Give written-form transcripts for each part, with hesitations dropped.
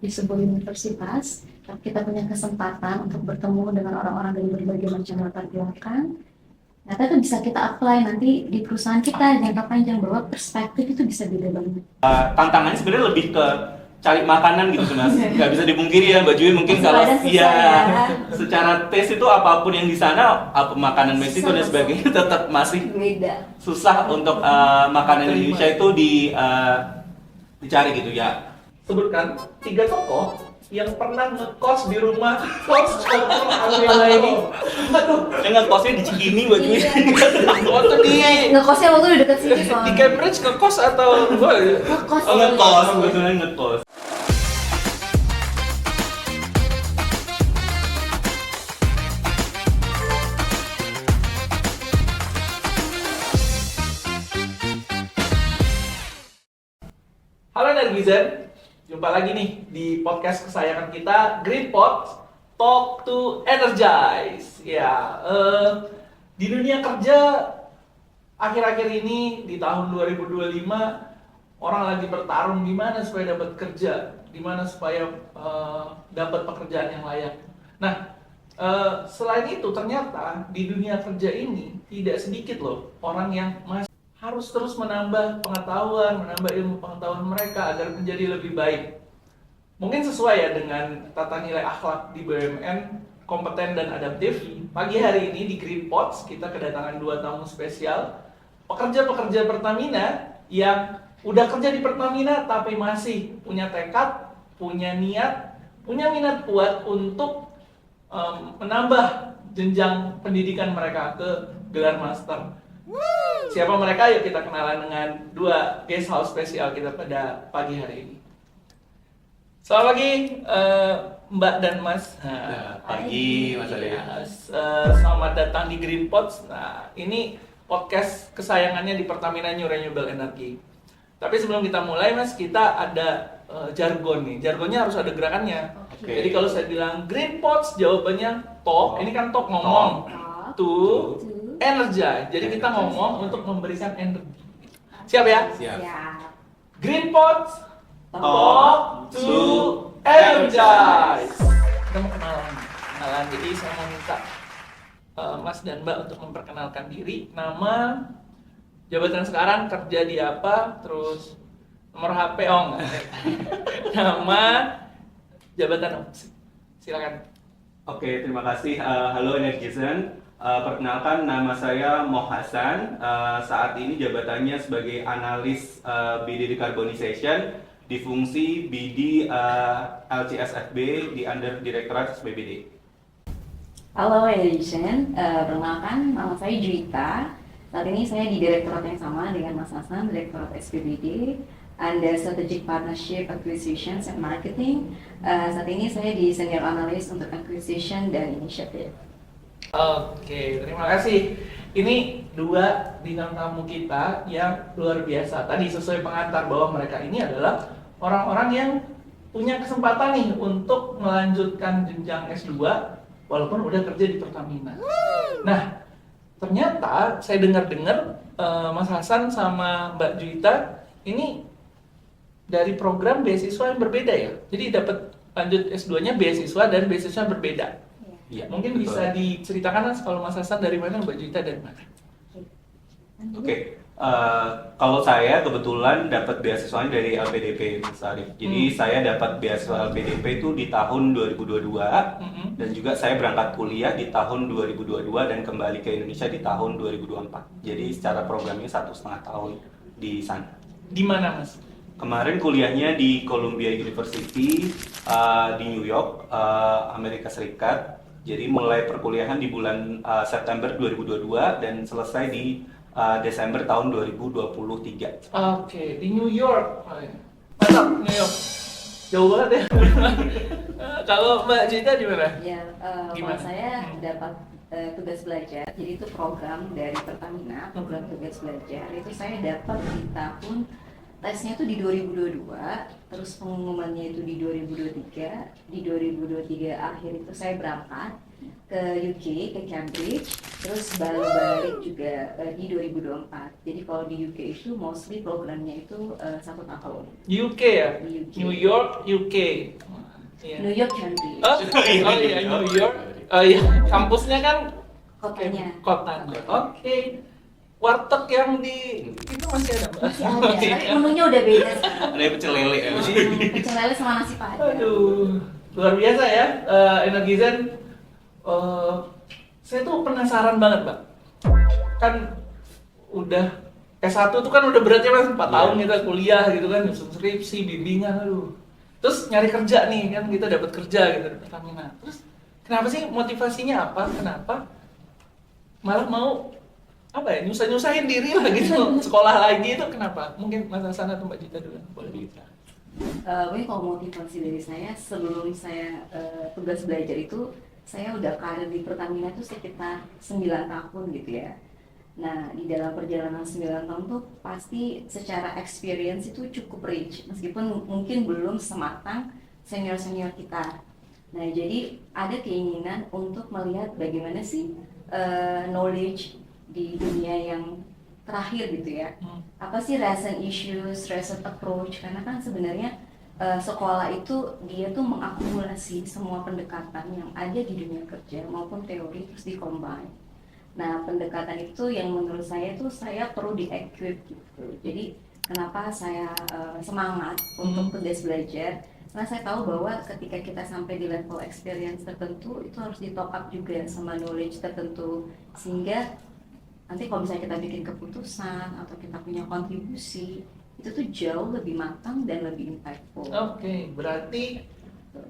di sebuah universitas, kita punya kesempatan untuk bertemu dengan orang-orang dari berbagai macam latar belakang. Nah, itu bisa kita apply nanti di perusahaan kita jangka panjang, bahwa perspektif itu bisa beda banget. Tantangannya sebenarnya lebih ke cari makanan gitu sih Mas. Nggak bisa dipungkiri ya Mbak Jui, mungkin kalau secara tes itu apapun yang di sana, apa makanan Meksiko dan sebagainya tetap masih beda. Susah untuk makanan Indonesia itu dicari gitu ya. Sebutkan 3 tokoh yang pernah ngekos di rumah kos Amela ini. Aduh, yang ngekosnya di Cikini Mbak Jui. Waktu di Ngekosnya waktu di dekat sini soalnya. di Cambridge ngekos atau Ngekos. ngekos, sebetulnya ngekos. Halo netizen, jumpa lagi nih di podcast kesayangan kita, Green Pot Talk to Energize. Ya, di dunia kerja akhir-akhir ini di tahun 2025 orang lagi bertarung gimana supaya dapat kerja, gimana supaya dapat pekerjaan yang layak. Nah, selain itu ternyata di dunia kerja ini tidak sedikit loh orang yang masih harus terus menambah pengetahuan, menambah ilmu pengetahuan mereka agar menjadi lebih baik. Mungkin sesuai ya dengan tata nilai akhlak di BUMN, kompeten dan adaptif. Pagi hari ini di Green Pots kita kedatangan 2 tamu spesial, pekerja-pekerja Pertamina yang udah kerja di Pertamina tapi masih punya tekad, punya niat, punya minat kuat untuk menambah jenjang pendidikan mereka ke gelar master. Siapa mereka? Yuk kita kenalan dengan 2 guest house spesial kita pada pagi hari ini. Selamat pagi Mbak dan Mas. Pagi Mas Arya. Selamat datang di Green Pots. Nah, ini podcast kesayangannya di Pertamina New Renewable Energy. Tapi sebelum kita mulai Mas, kita ada jargon nih. Jargonnya harus ada gerakannya. Okay. Jadi kalau saya bilang Green Pots, jawabannya talk. Ini kan talk ngomong. To energize. Jadi kita ngomong untuk memberikan energi. Siap ya? Siap. Green Pots talk to energize. Kita mau kenalan. Jadi saya mau minta Mas dan Mbak untuk memperkenalkan diri, nama, jabatan sekarang, kerja di apa, terus nomor HP, enggak. Nama, jabatan, silakan. Oke, terima kasih. Halo Energizen. Perkenalkan, nama saya Moh Hasan. Saat ini jabatannya sebagai analis BD Decarbonization di fungsi BD LCSFB di under Direktorat SBBD. Halo Edition, perkenalkan nama saya Juwita. Saat ini saya di direktorat yang sama dengan Mas Hasan, Direktorat SPBD, under Strategic Partnership, Acquisitions and Marketing. Saat ini saya di Senior Analyst untuk Acquisition dan Initiative. Oke, terima kasih. Ini 2 bintang tamu kita yang luar biasa. Tadi sesuai pengantar bahwa mereka ini adalah orang-orang yang punya kesempatan nih untuk melanjutkan jenjang S2 walaupun udah kerja di Pertamina. Nah, ternyata saya dengar-dengar Mas Hasan sama Mbak Juwita ini dari program beasiswa yang berbeda ya. Jadi dapat lanjut S2-nya beasiswa dan beasiswa berbeda. Iya, Mungkin betul. bisa diceritakan Mas, kalau Mas Hasan dari mana, Mbak Juwita dari mana? Oke, kalau saya kebetulan dapat beasiswanya dari LPDP, Mas Arif. Jadi saya dapat beasiswa LPDP itu di tahun 2022 dan juga saya berangkat kuliah di tahun 2022 dan kembali ke Indonesia di tahun 2024. Jadi secara programnya 1,5 tahun di sana. Di mana Mas? Kemarin kuliahnya di Columbia University di New York, Amerika Serikat. Jadi mulai perkuliahan di bulan September 2022 dan selesai di Desember tahun 2023. Oke, di New York. Mantap, New York. Jauh banget ya. Kalau Mbak Juwita di mana? Ya, Gimana? kalau saya dapat tugas belajar, jadi itu program dari Pertamina, program tugas belajar. Itu saya dapat di tahun, tesnya itu di 2022, terus pengumumannya itu di 2023. Di 2023 akhir itu saya berangkat ke UK, ke Cambridge, terus baru balik juga di 2024. Jadi kalau di UK itu mostly programnya itu 1 tahun. UK ya? Di UK. New York, UK. Iya. New York Country. Oh iya, New York. Oh iya, kampusnya kan Kotanya. kotanya. Oke. Warteg yang di itu masih ada, Mbak? Masih ada, tapi menunya udah beda sekarang. Ada pecel lele ya. Pecel lele sama nasi padang. Aduh, luar biasa ya, Energizen. Saya tuh penasaran banget, Mbak. Kan udah S1 tuh kan udah beratnya Mas, 4 tahun kita kuliah gitu kan, nyusun skripsi, bimbingan, aduh. Terus nyari kerja nih, kan kita dapat kerja gitu di Pertamina. Terus kenapa sih, motivasinya apa? Kenapa malah mau apa ya, nyusahin diri lah gitu, sekolah lagi itu kenapa? Mungkin Mas Hasan atau Mbak Jita dulu boleh bicara. Mungkin kalau motivasi dari saya, sebelum saya tugas belajar itu, saya udah karir di Pertamina itu sekitar 9 tahun gitu ya. Nah, di dalam perjalanan 9 tahun tuh pasti secara experience itu cukup rich, meskipun mungkin belum sematang senior-senior kita. Nah, jadi ada keinginan untuk melihat bagaimana sih knowledge di dunia yang terakhir gitu ya. Apa sih recent issues, recent approach, karena kan sebenarnya sekolah itu dia tuh mengakumulasi semua pendekatan yang ada di dunia kerja maupun teori terus di-combine. Nah, pendekatan itu yang menurut saya tuh saya perlu di-equip gitu. Jadi kenapa saya semangat untuk tugas belajar? Karena saya tahu bahwa ketika kita sampai di level experience tertentu itu harus di-top up juga sama knowledge tertentu, sehingga nanti kalau misalnya kita bikin keputusan atau kita punya kontribusi itu tuh jauh lebih matang dan lebih impactful. Oke, berarti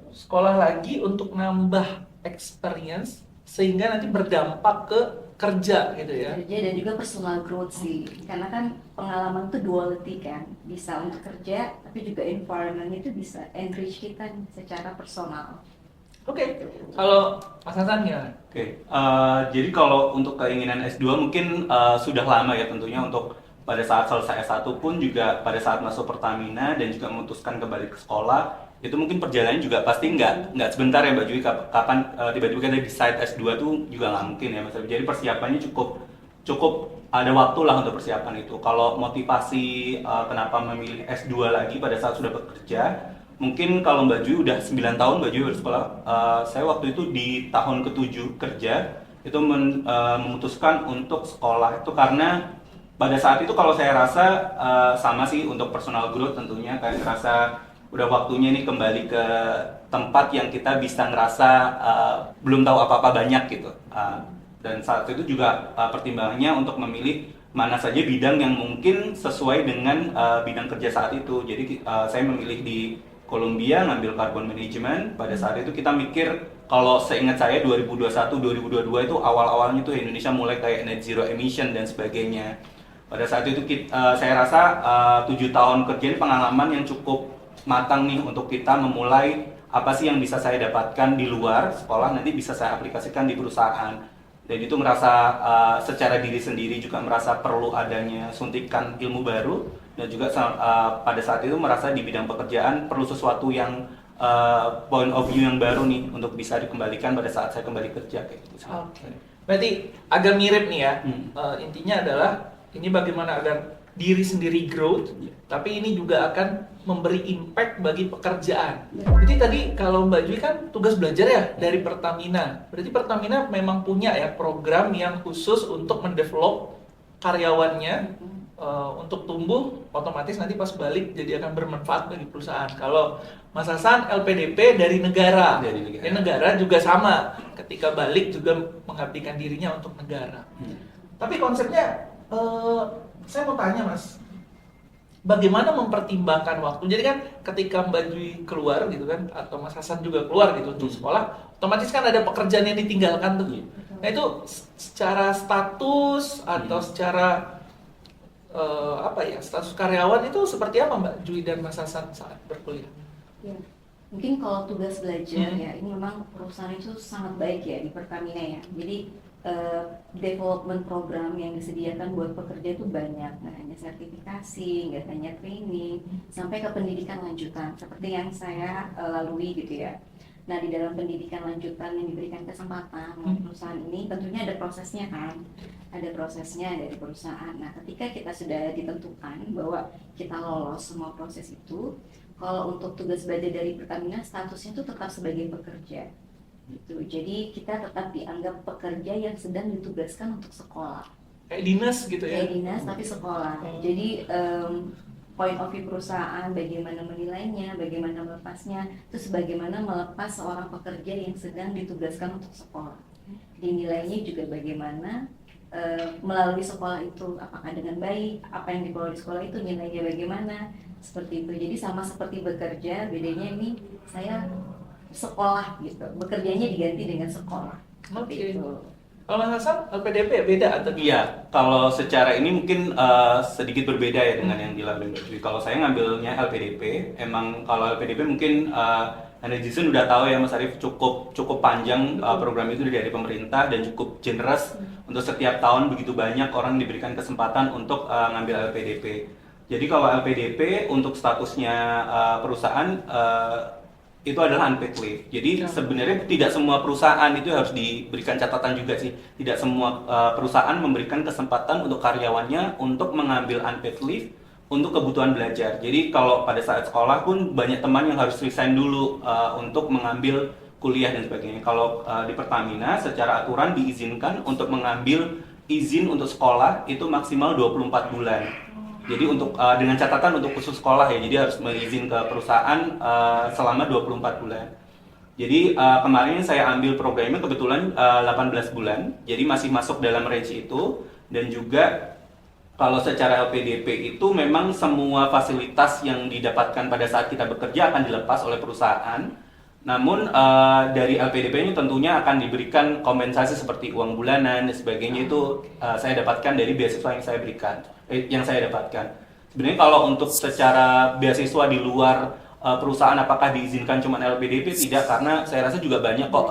sekolah lagi untuk nambah experience sehingga nanti berdampak ke kerja gitu ya. Kerja dan juga personal growth sih, karena kan pengalaman itu duality kan, bisa untuk kerja tapi juga environment itu bisa enrich kita secara personal. Oke, kalau Mas Hasan ya. Oke, jadi kalau untuk keinginan S2 mungkin sudah lama ya tentunya, untuk pada saat selesai S1 pun juga pada saat masuk Pertamina dan juga memutuskan kembali ke sekolah, itu mungkin perjalanannya juga pasti nggak sebentar ya Mbak Jui, kapan tiba-tiba kita decide S2 tuh juga nggak mungkin ya Mas. Jadi persiapannya cukup ada waktu lah untuk persiapan itu. Kalau motivasi kenapa memilih S2 lagi pada saat sudah bekerja, mungkin kalau Mbak Jui udah 9 tahun Mbak Jui bersekolah, saya waktu itu di tahun ke-7 kerja itu memutuskan untuk sekolah itu karena pada saat itu kalau saya rasa sama sih untuk personal growth tentunya, kayak ngerasa udah waktunya nih kembali ke tempat yang kita bisa ngerasa belum tahu apa-apa banyak gitu. Dan saat itu juga pertimbangannya untuk memilih mana saja bidang yang mungkin sesuai dengan bidang kerja saat itu. Jadi saya memilih di Columbia ngambil carbon management. Pada saat itu kita mikir, kalau seingat saya 2021-2022 itu awal-awalnya tuh Indonesia mulai kayak net zero emission dan sebagainya. Pada saat itu saya rasa 7 tahun kerja ini pengalaman yang cukup matang nih untuk kita memulai apa sih yang bisa saya dapatkan di luar sekolah nanti bisa saya aplikasikan di perusahaan. Dan itu merasa secara diri sendiri juga merasa perlu adanya suntikan ilmu baru, dan juga pada saat itu merasa di bidang pekerjaan perlu sesuatu yang point of view yang baru nih untuk bisa dikembalikan pada saat saya kembali kerja kayak gitu. Oke. Berarti agak mirip nih ya. Intinya adalah ini bagaimana agar diri sendiri growth, tapi ini juga akan memberi impact bagi pekerjaan. Jadi tadi kalau Mbak Jui kan tugas belajar ya dari Pertamina. Berarti Pertamina memang punya ya program yang khusus untuk mendevelop karyawannya untuk tumbuh, otomatis nanti pas balik jadi akan bermanfaat bagi perusahaan. Kalau Mas Hasan LPDP dari negara. Dari negara juga sama, ketika balik juga mengabdikan dirinya untuk negara. Tapi konsepnya saya mau tanya Mas, bagaimana mempertimbangkan waktu? Jadi kan ketika Mbak Jui keluar gitu kan, atau Mas Hasan juga keluar gitu untuk sekolah, otomatis kan ada pekerjaan yang ditinggalkan tuh. Nah itu secara status atau secara status karyawan itu seperti apa Mbak Jui dan Mas Hasan saat berkuliah? Ya, mungkin kalau tugas belajar ya, ini memang perusahaan itu sangat baik ya di Pertamina ya. Jadi development program yang disediakan buat pekerja itu banyak, nggak hanya sertifikasi, nggak hanya training, sampai ke pendidikan lanjutan seperti yang saya lalui gitu ya. Nah, di dalam pendidikan lanjutan yang diberikan kesempatan oleh perusahaan ini tentunya ada prosesnya kan, ada prosesnya dari perusahaan. Nah, ketika kita sudah ditentukan bahwa kita lolos semua proses itu, Kalau untuk tugas belajar dari Pertamina statusnya itu tetap sebagai pekerja. Gitu. Jadi kita tetap dianggap pekerja yang sedang ditugaskan untuk sekolah. Kayak dinas gitu ya? Kayak dinas tapi sekolah. Jadi point of view perusahaan, bagaimana menilainya, bagaimana melepasnya, itu sebagaimana melepas seorang pekerja yang sedang ditugaskan untuk sekolah. Dinilainya juga bagaimana melalui sekolah itu, apakah dengan baik, apa yang dibawa di sekolah itu nilainya bagaimana, seperti itu. Jadi sama seperti bekerja, bedanya ini saya sekolah gitu, bekerjanya diganti dengan sekolah. Seperti Oke. itu. Kalau Mas Hasan, LPDP beda atau Iya, kalau secara ini mungkin sedikit berbeda ya dengan yang dilalui Mbak Jui. Kalau saya ngambilnya LPDP, emang kalau LPDP mungkin netizen udah tahu ya Mas Arief, cukup panjang program itu dari pemerintah dan cukup generous untuk setiap tahun begitu banyak orang diberikan kesempatan untuk ngambil LPDP. Jadi kalau LPDP untuk statusnya perusahaan itu adalah unpaid leave. Jadi sebenarnya tidak semua perusahaan itu harus diberikan catatan juga sih. Tidak semua perusahaan memberikan kesempatan untuk karyawannya untuk mengambil unpaid leave untuk kebutuhan belajar. Jadi kalau pada saat sekolah pun banyak teman yang harus resign dulu untuk mengambil kuliah dan sebagainya. Kalau di Pertamina secara aturan diizinkan untuk mengambil izin untuk sekolah itu maksimal 24 bulan. Jadi untuk dengan catatan untuk khusus sekolah ya, jadi harus mengizin ke perusahaan selama 24 bulan. Jadi kemarin saya ambil programnya kebetulan 18 bulan, jadi masih masuk dalam range itu. Dan juga kalau secara LPDP itu memang semua fasilitas yang didapatkan pada saat kita bekerja akan dilepas oleh perusahaan. Namun dari LPDP ini tentunya akan diberikan kompensasi seperti uang bulanan dan sebagainya, itu saya dapatkan dari beasiswa yang saya dapatkan. Sebenarnya kalau untuk secara beasiswa di luar perusahaan apakah diizinkan cuma LPDP? Tidak, karena saya rasa juga banyak kok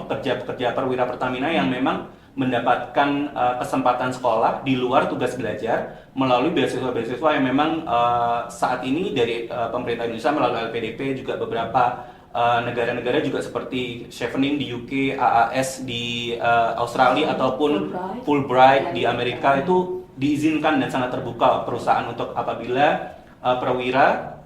pekerja-pekerja perwira Pertamina yang memang mendapatkan kesempatan sekolah di luar tugas belajar melalui beasiswa-beasiswa yang memang saat ini dari pemerintah Indonesia melalui LPDP, juga beberapa negara-negara juga seperti Chevening di UK, AAS di Australia ataupun Fulbright di Amerika itu diizinkan dan sangat terbuka perusahaan untuk apabila perwira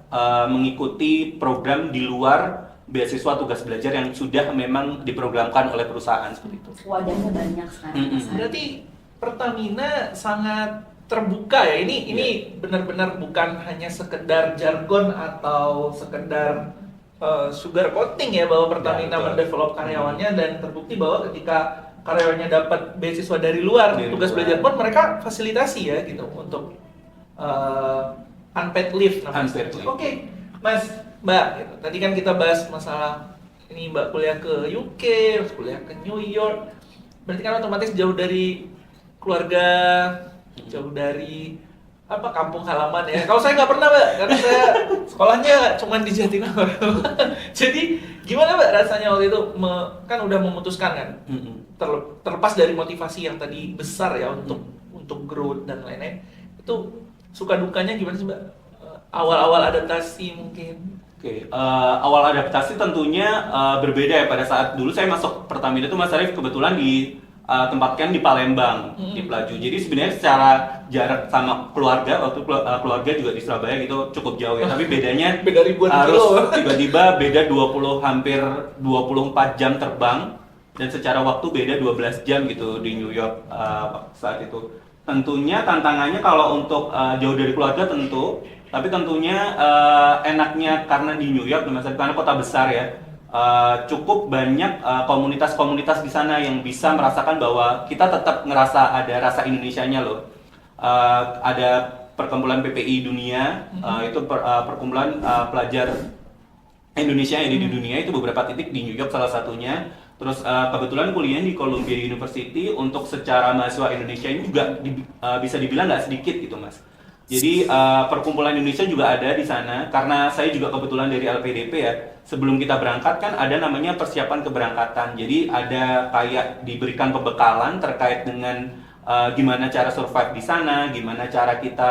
mengikuti program di luar beasiswa tugas belajar yang sudah memang diprogramkan oleh perusahaan seperti itu. Wadahnya banyak sekarang. Berarti Pertamina sangat terbuka ya. Ini benar-benar bukan hanya sekedar jargon atau sekedar sugar coating ya, bahwa Pertamina mendevelop karyawannya, dan terbukti bahwa ketika karyawannya dapat beasiswa dari luar tugas belajar pun mereka fasilitasi ya gitu untuk unpaid leave namanya. Oke, Mas, Mbak, gitu. Tadi kan kita bahas masalah ini Mbak kuliah ke UK, terus kuliah ke New York. Berarti kan otomatis jauh dari keluarga, jauh dari kampung halaman ya. Kalau saya nggak pernah Mbak, karena saya sekolahnya cuma di Jatinangor. Jadi gimana Mbak rasanya waktu itu kan udah memutuskan kan, terlepas dari motivasi yang tadi besar ya untuk growth dan lain-lain, itu suka dukanya gimana sih Mbak? Awal-awal adaptasi mungkin. Oke, awal adaptasi tentunya berbeda ya. Pada saat dulu saya masuk Pertamina itu Mas Arief kebetulan ditempatkan di Palembang, di Pelaju. Jadi sebenarnya secara jarak sama keluarga, waktu keluarga juga di Surabaya gitu cukup jauh ya. Tapi bedanya beda ribuan harus kilo. tiba-tiba beda hampir 24 jam terbang, dan secara waktu beda 12 jam gitu di New York saat itu. Tentunya tantangannya kalau untuk jauh dari keluarga tentu, tapi tentunya enaknya karena di New York, karena kota besar ya, cukup banyak komunitas-komunitas di sana yang bisa merasakan bahwa kita tetap ngerasa ada rasa Indonesianya loh. Ada perkumpulan PPI dunia, itu perkumpulan pelajar Indonesia yang ada di dunia, itu beberapa titik di New York salah satunya. Terus kebetulan kuliah di Columbia University untuk secara mahasiswa Indonesia ini juga bisa dibilang nggak sedikit gitu Mas. Jadi perkumpulan Indonesia juga ada di sana, karena saya juga kebetulan dari LPDP ya. Sebelum kita berangkat kan ada namanya persiapan keberangkatan. Jadi ada kayak diberikan pembekalan terkait dengan gimana cara survive di sana, gimana cara kita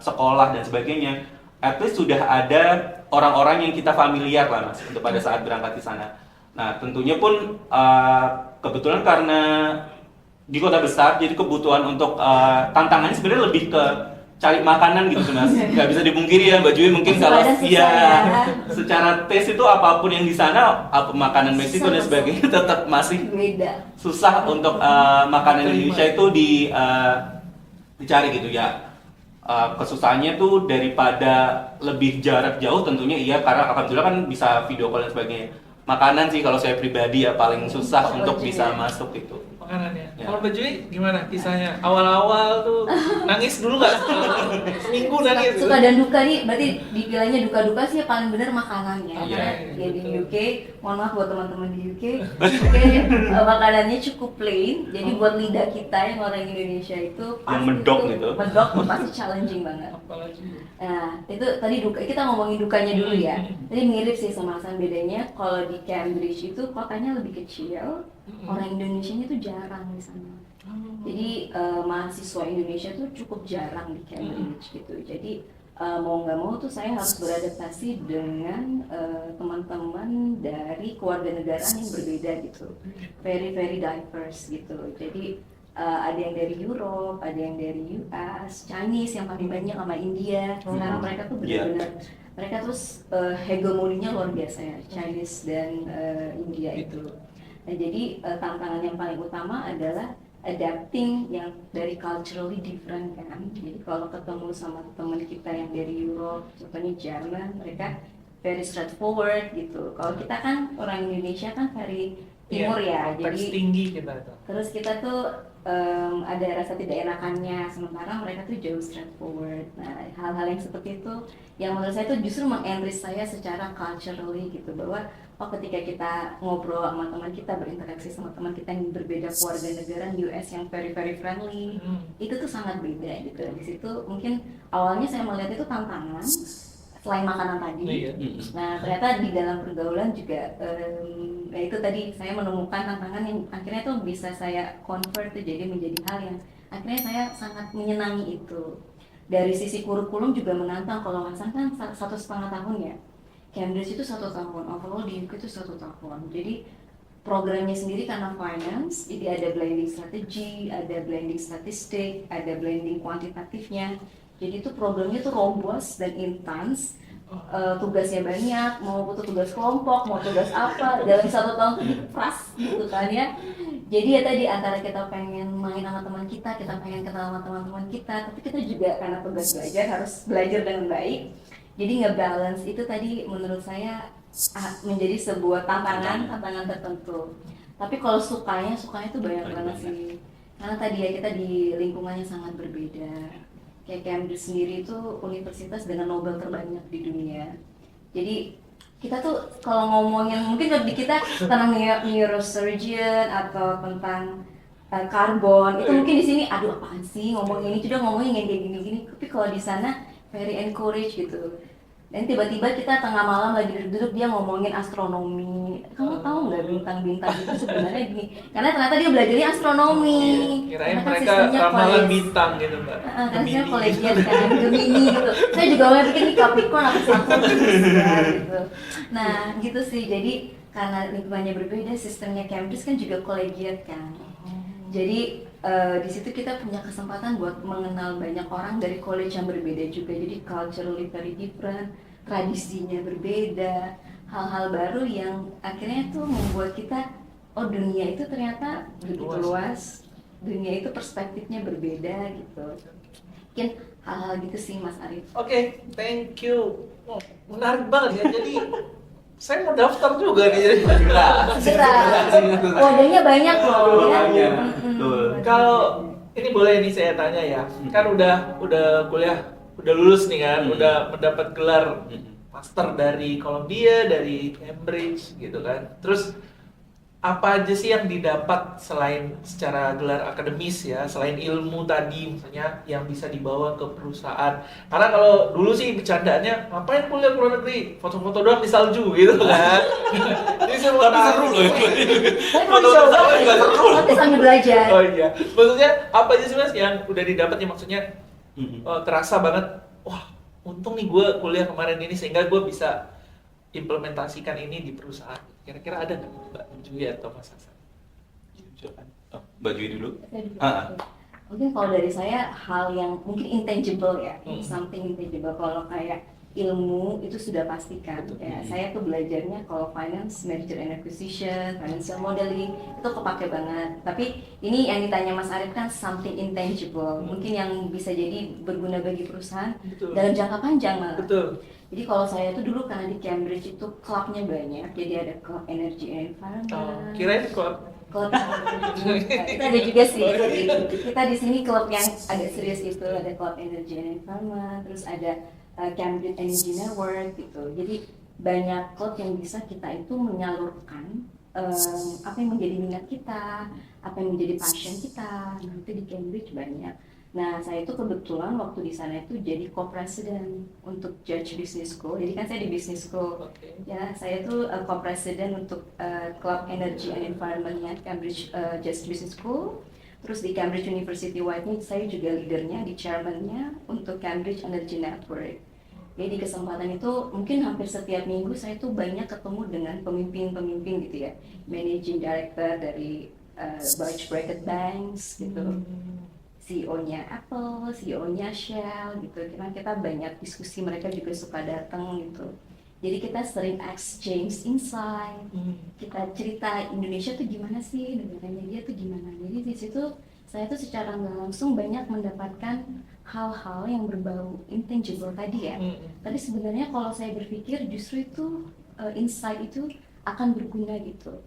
sekolah dan sebagainya. At least sudah ada orang-orang yang kita familiar lah Mas untuk pada saat berangkat di sana. Nah tentunya pun kebetulan karena di kota besar, jadi kebutuhan untuk tantangannya sebenarnya lebih ke cari makanan gitu sih Mas. Nggak bisa dipungkiri ya Mbak Jui mungkin Masih kalau pada susah ya ya. secara tes itu apapun yang di sana apa makanan Meksiko dan Susah, sebagainya tetap masih Beda. susah untuk makanan Indonesia itu dicari gitu ya. Kesusahannya tuh daripada lebih jarak jauh tentunya iya karena alhamdulillah kan bisa video call dan sebagainya. Makanan sih kalau saya pribadi ya paling susah untuk bisa masuk itu. Makanannya. Ya. Kalau Mbak Jui gimana kisahnya? Awal-awal tuh nangis dulu nggak? Seminggu nangis. Suka dan duka nih, berarti dipilihnya duka-duka sih yang paling benar makanannya. Iya, Karena iya, di betul. UK, mohon maaf buat teman-teman di UK, makanannya cukup plain. Jadi buat lidah kita yang orang Indonesia itu Yang medok gitu. medok pasti challenging banget. Apalagi. Nah, itu tadi duka, kita ngomongin dukanya dulu ya. Tadi mirip sih sama Hasan, bedanya kalau di Cambridge itu kotanya lebih kecil, orang Indonesianya tuh jarang di sana. Jadi mahasiswa Indonesia tuh cukup jarang di Cambridge gitu. Jadi mau nggak mau tuh saya harus beradaptasi dengan teman-teman dari keluarga negaraan yang berbeda gitu. Very very diverse gitu. Jadi ada yang dari Europe, ada yang dari US, Chinese yang paling banyak sama India. Sekarang mereka tuh benar-benar mereka terus hegemoninya luar biasa ya, Chinese dan India itu. Nah, jadi tantangan yang paling utama adalah adapting yang dari culturally different kan. Jadi kalau ketemu sama teman kita yang dari Europe, contohnya Jerman, mereka very straightforward gitu. Kalau kita kan orang Indonesia kan very timur ya, Teks jadi tinggi kita tuh. terus kita tuh ada rasa tidak enakannya, sementara mereka tuh jauh straightforward. Nah, hal-hal yang seperti itu yang menurut saya tuh justru mengenrich saya secara culturally gitu, bahwa ketika kita ngobrol sama teman kita, berinteraksi sama teman kita yang berbeda keluarga negara US yang very very friendly, itu tuh sangat beda gitu. Di situ mungkin awalnya saya melihat itu tantangan selain makanan tadi. Iya. Nah, ternyata di dalam pergaulan juga ya itu tadi saya menemukan tantangan yang akhirnya tuh bisa saya convert tuh jadi menjadi hal yang akhirnya saya sangat menyenangi itu. Dari sisi kurikulum juga menantang. Kalau Hasan kan 1,5 tahun ya, Cambridge itu 1 tahun, overall di UK itu 1 tahun. Jadi programnya sendiri karena finance, jadi ada blending strategi, ada blending statistik, ada blending kuantitatifnya. Jadi itu programnya tuh robust dan intens, tugasnya banyak, mau butuh tugas kelompok, mau tugas apa, dalam 1 tahun tuh dipras gitu kan ya. Jadi ya tadi antara kita pengen main sama teman kita pengen kenal sama teman-teman kita, tapi kita juga karena tugas belajar harus belajar dengan baik. Jadi nge-balance itu tadi menurut saya menjadi sebuah tantangan tertentu. Tapi kalau sukanya tuh banyak banget sih. Karena tadi ya kita di lingkungannya sangat berbeda. Kayak Cambridge sendiri itu universitas dengan Nobel terbanyak di dunia. Jadi kita tuh kalau ngomongin mungkin di kita tentang neurosurgeon atau tentang karbon itu mungkin di sini aduh apaan sih ngomongin ini, sudah ngomongin yang kayak gini-gini. Tapi kalau di sana very encourage gitu. Dan tiba-tiba kita tengah malam lagi duduk dia ngomongin astronomi. Kamu tahu nggak bintang-bintang itu sebenarnya gini? Karena ternyata dia belajarnya astronomi. Kirain Karena kan mereka sistemnya ramalan kolej. bintang gitu Mbak. Karena saya kolegiat kan, Gemini gitu. Saya juga awalnya pikir ini Capricorn atau Saturn gitu. Nah gitu sih, jadi karena lingkungannya berbeda, sistemnya Cambridge kan juga kolegiat kan. Jadi di situ kita punya kesempatan buat mengenal banyak orang dari college yang berbeda juga. Jadi culturally very different, tradisinya berbeda, hal-hal baru yang akhirnya tuh membuat kita dunia itu ternyata begitu luas, dunia itu perspektifnya berbeda gitu. Mungkin hal-hal gitu sih Mas Arif. Oke, thank you. Oh, menarik banget ya. Jadi saya mau daftar juga nih jadi Wadahnya banyak loh ya. Banyak. Betul. Kalau ini boleh nih saya tanya ya, kan udah kuliah, udah lulus nih kan, udah mendapat gelar master dari Columbia, dari Cambridge gitu kan. Terus apa aja sih yang didapat selain secara gelar akademis ya, selain ilmu tadi misalnya yang bisa dibawa ke perusahaan? Karena kalau dulu sih bercandaannya ngapain kuliah ke luar negeri, foto-foto doang di salju gitu kan. Jadi saya mau Tapi tanya. seru loh itu. Tapi Foto bersama juga seru. Tapi sambil belajar. Oh iya, maksudnya apa aja sih Mas yang udah didapat ya, maksudnya terasa banget, wah untung nih gue kuliah kemarin ini sehingga gue bisa implementasikan ini di perusahaan. Kira-kira ada nggak Mbak Jui atau Mas Hasan? Mbak Jui dulu. Saya dulu. Mungkin kalau dari saya hal yang mungkin intangible ya, something intangible. Kalau kayak ilmu itu sudah pastikan. Ya, saya tuh belajarnya kalau finance, merger and acquisition, financial modeling itu kepake banget. Tapi ini yang ditanya Mas Arif kan something intangible, mungkin yang bisa jadi berguna bagi perusahaan Betul. dalam jangka panjang malah. Betul. Jadi kalau saya tuh dulu karena di Cambridge itu klubnya banyak, jadi ada klub energy and environment. Kirain kok. Klub kita ada juga sih. Kita di sini klub yang agak serius itu ada klub energy and environment, terus ada Cambridge Energy Network gitu. Jadi banyak klub yang bisa kita itu menyalurkan apa yang menjadi minat kita, apa yang menjadi passion kita. Nah, itu di Cambridge banyak. Nah, saya itu kebetulan waktu di sana itu jadi co-president untuk Judge Business School. Jadi kan saya di Business School. Ya, saya tuh co-president untuk Club Energy and Environment-nya Cambridge Judge Business School. Terus di Cambridge University White saya juga leadernya, di chairman-nya untuk Cambridge Energy Network. Jadi di kesempatan itu mungkin hampir setiap minggu saya tuh banyak ketemu dengan pemimpin-pemimpin gitu ya, managing director dari bulge bracket banks gitu. CEO-nya Apple, CEO-nya Shell gitu. Kita banyak diskusi, mereka juga suka datang gitu. Jadi kita sering exchange insight. Kita cerita Indonesia tuh gimana sih, negaranya dia tuh gimana. Jadi di situ saya tuh secara nggak langsung banyak mendapatkan hal-hal yang berbau intangible tadi ya. Tapi sebenarnya kalau saya berpikir justru itu insight itu akan berguna gitu.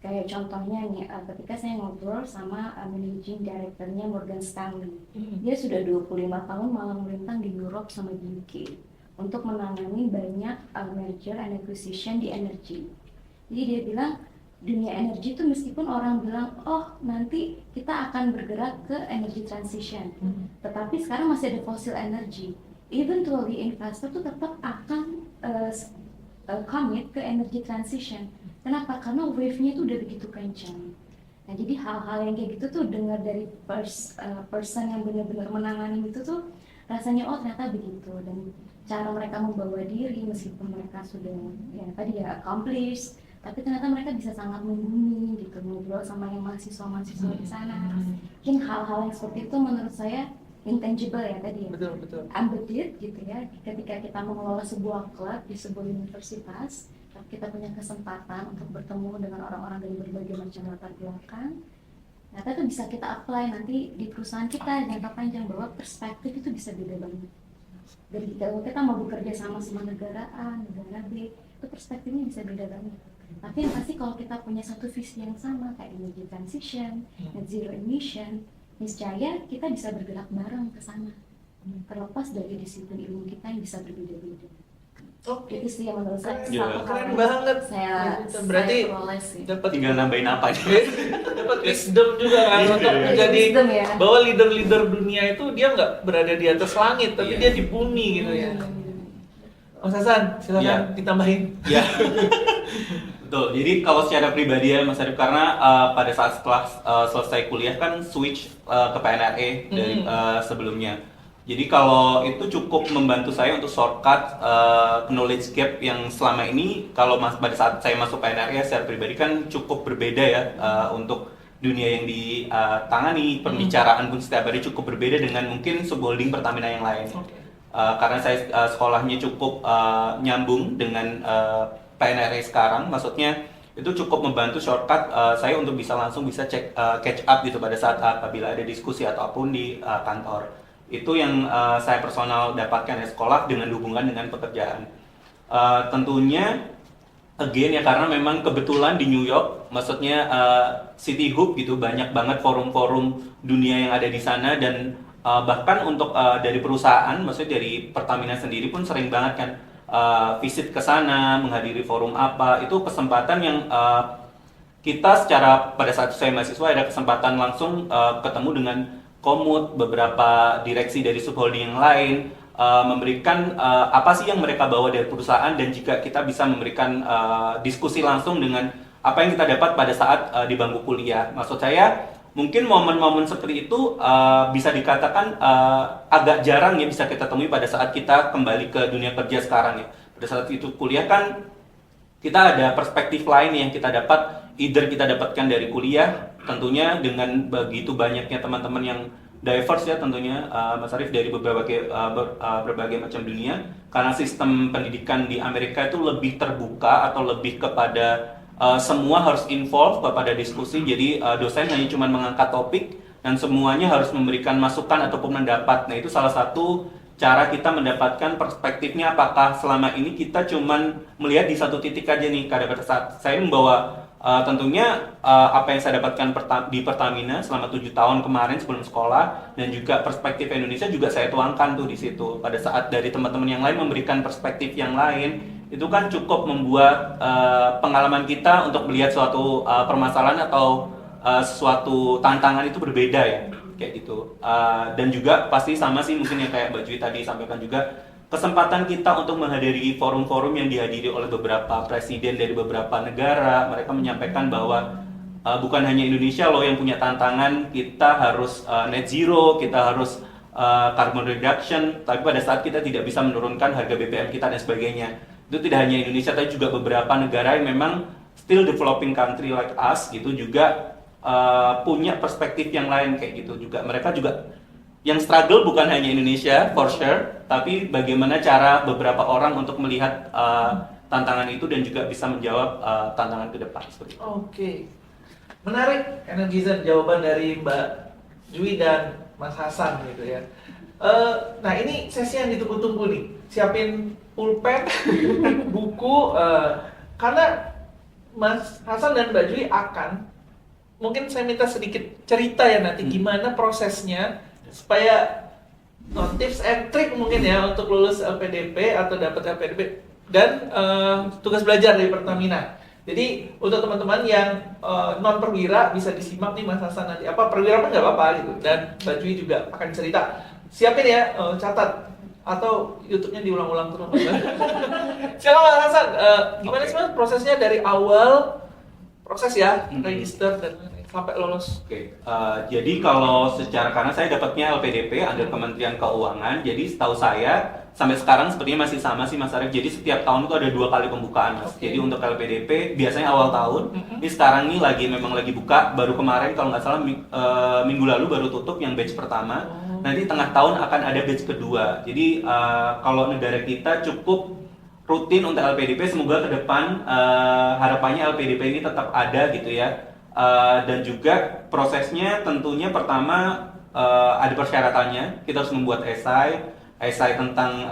Kayak contohnya nih, ketika saya ngobrol sama managing director-nya Morgan Stanley. Dia sudah 25 tahun malang melintang di Europe sama di UK untuk menangani banyak merger and acquisition di energi. Jadi dia bilang, dunia energi itu meskipun orang bilang, oh nanti kita akan bergerak ke energy transition, tetapi sekarang masih ada fossil energy. Eventually investor tuh tetap akan commit ke energy transition. Kenapa? Karena wave-nya itu udah begitu kencang. Nah, jadi hal-hal yang kayak gitu tuh dengar dari person yang benar-benar menangani itu tuh rasanya oh ternyata begitu. Dan cara mereka membawa diri meskipun mereka sudah ya tadi ya accomplished, tapi ternyata mereka bisa sangat membumi gitu, ngobrol sama yang mahasiswa-mahasiswa di sana. Mungkin hal-hal yang seperti itu menurut saya intangible ya tadi ya. Betul. Embedded gitu ya. Ketika kita mengelola sebuah klub di sebuah universitas, kita punya kesempatan untuk bertemu dengan orang-orang dari berbagai macam latar belakang. Nah, itu bisa kita apply nanti di perusahaan kita jangka panjang, bahwa perspektif itu bisa beda banget. Jadi kalau kita mau bekerja sama negara A, negara B, itu perspektifnya bisa beda banget. Tapi yang pasti kalau kita punya satu visi yang sama kayak energy transition, net zero emission, niscaya kita bisa bergerak bareng ke sana. Terlepas dari disiplin ilmu kita yang bisa berbeda-beda. Itu sih yang menurut saya Keren banget. Saya berarti peroleh sih. Tinggal nambahin apa nih? Dapat wisdom juga kan untuk menjadi Wisdom, ya. bahwa leader-leader dunia itu dia nggak berada di atas langit, tapi dia di bumi gitu ya. Mas Hasan, silakan ditambahin. Ya. Betul. Jadi kalau secara pribadi ya Mas Arif, karena pada saat setelah selesai kuliah kan switch ke PNRE dari sebelumnya. Jadi kalau itu cukup membantu saya untuk shortcut knowledge gap yang selama ini kalau pada saat saya masuk PNRI secara pribadi kan cukup berbeda ya untuk dunia yang ditangani, pembicaraan pun setiap hari cukup berbeda dengan mungkin subholding Pertamina yang lain. Karena saya sekolahnya cukup nyambung dengan PNRI sekarang, maksudnya itu cukup membantu shortcut saya untuk bisa langsung catch up gitu pada saat apabila ada diskusi ataupun di kantor. Itu yang saya personal dapatkan dari sekolah dengan hubungan dengan pekerjaan. Tentunya again ya karena memang kebetulan di New York, maksudnya City Hub gitu, banyak banget forum-forum dunia yang ada di sana, dan bahkan untuk dari perusahaan, maksudnya dari Pertamina sendiri pun sering banget kan visit ke sana, menghadiri forum apa, itu kesempatan yang kita secara pada saat saya mahasiswa ada kesempatan langsung ketemu dengan Komut, beberapa direksi dari subholding yang lain, memberikan apa sih yang mereka bawa dari perusahaan, dan jika kita bisa memberikan diskusi langsung dengan apa yang kita dapat pada saat di bangku kuliah. Maksud saya, mungkin momen-momen seperti itu bisa dikatakan agak jarang ya bisa kita temui pada saat kita kembali ke dunia kerja sekarang ya. Pada saat itu kuliah kan kita ada perspektif lain yang kita dapat, either kita dapatkan dari kuliah, tentunya dengan begitu banyaknya teman-teman yang diverse ya tentunya Mas Arief, dari berbagai macam dunia, karena sistem pendidikan di Amerika itu lebih terbuka atau lebih kepada semua harus involve kepada diskusi. Jadi dosen hanya cuma mengangkat topik dan semuanya harus memberikan masukan ataupun pendapat. Nah, itu salah satu cara kita mendapatkan perspektifnya, apakah selama ini kita cuman melihat di satu titik aja nih. Kadang-kadang saat saya membawa tentunya apa yang saya dapatkan di Pertamina selama 7 tahun kemarin sebelum sekolah, dan juga perspektif Indonesia juga saya tuangkan tuh di situ. Pada saat dari teman-teman yang lain memberikan perspektif yang lain, itu kan cukup membuat pengalaman kita untuk melihat suatu permasalahan atau suatu tantangan itu berbeda ya, kayak gitu. Dan juga pasti sama sih mungkin yang kayak Mbak Jui tadi sampaikan juga, kesempatan kita untuk menghadiri forum-forum yang dihadiri oleh beberapa presiden dari beberapa negara. Mereka menyampaikan bahwa bukan hanya Indonesia loh yang punya tantangan, kita harus net zero, kita harus carbon reduction, tapi pada saat kita tidak bisa menurunkan harga BBM kita dan sebagainya. Itu tidak hanya Indonesia, tapi juga beberapa negara yang memang still developing country like us gitu juga punya perspektif yang lain kayak gitu juga. Mereka juga yang struggle bukan hanya Indonesia for sure, tapi bagaimana cara beberapa orang untuk melihat tantangan itu dan juga bisa menjawab tantangan ke depan seperti itu. Oke. Menarik Energizen jawaban dari Mbak Jui dan Mas Hasan gitu ya. Nah, ini sesi yang ditunggu-tunggu nih. Siapin pulpen, buku, karena Mas Hasan dan Mbak Jui akan, mungkin saya minta sedikit cerita ya nanti gimana prosesnya supaya tips and trick mungkin ya untuk lulus LPDP atau dapat LPDP dan tugas belajar dari Pertamina. Jadi untuk teman-teman yang non perwira bisa disimak nih Mas Hasan nanti, apa perwira pun nggak apa-apa gitu, dan Mbak Jui juga akan cerita. Siapin ya, catat atau YouTube-nya diulang-ulang terus. Silakan Mas Hasan, gimana sih Mas prosesnya dari awal proses ya, register dan sampai lolos? Oke, jadi kalau secara, karena saya dapatnya LPDP under Kementerian Keuangan, jadi setahu saya sampai sekarang sepertinya masih sama sih Mas Arief. Jadi setiap tahun itu ada 2 kali pembukaan Mas. Jadi untuk LPDP biasanya awal tahun. Ini sekarang nih memang lagi buka. Baru kemarin kalau nggak salah minggu lalu baru tutup yang batch pertama. Nanti tengah tahun akan ada batch kedua. Jadi kalau negara kita cukup rutin untuk LPDP, semoga ke depan harapannya LPDP ini tetap ada gitu ya. Dan juga prosesnya tentunya pertama ada persyaratannya. Kita harus membuat esai tentang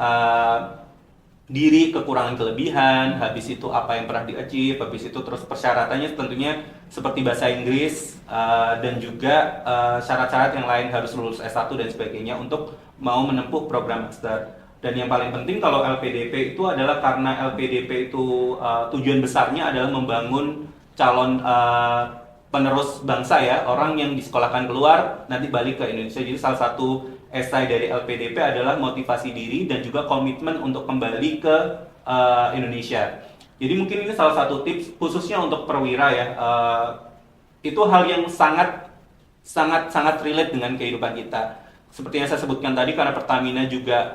diri, kekurangan, kelebihan, habis itu apa yang pernah di-achieve, habis itu terus persyaratannya tentunya seperti bahasa Inggris, dan juga syarat-syarat yang lain, harus lulus S1 dan sebagainya untuk mau menempuh program master. Dan yang paling penting kalau LPDP itu adalah karena LPDP itu tujuan besarnya adalah membangun calon penerus bangsa ya, orang yang disekolahkan keluar nanti balik ke Indonesia. Jadi salah satu esai dari LPDP adalah motivasi diri dan juga komitmen untuk kembali ke Indonesia. Jadi mungkin ini salah satu tips khususnya untuk perwira ya. Itu hal yang sangat relate dengan kehidupan kita. Seperti yang saya sebutkan tadi, karena Pertamina juga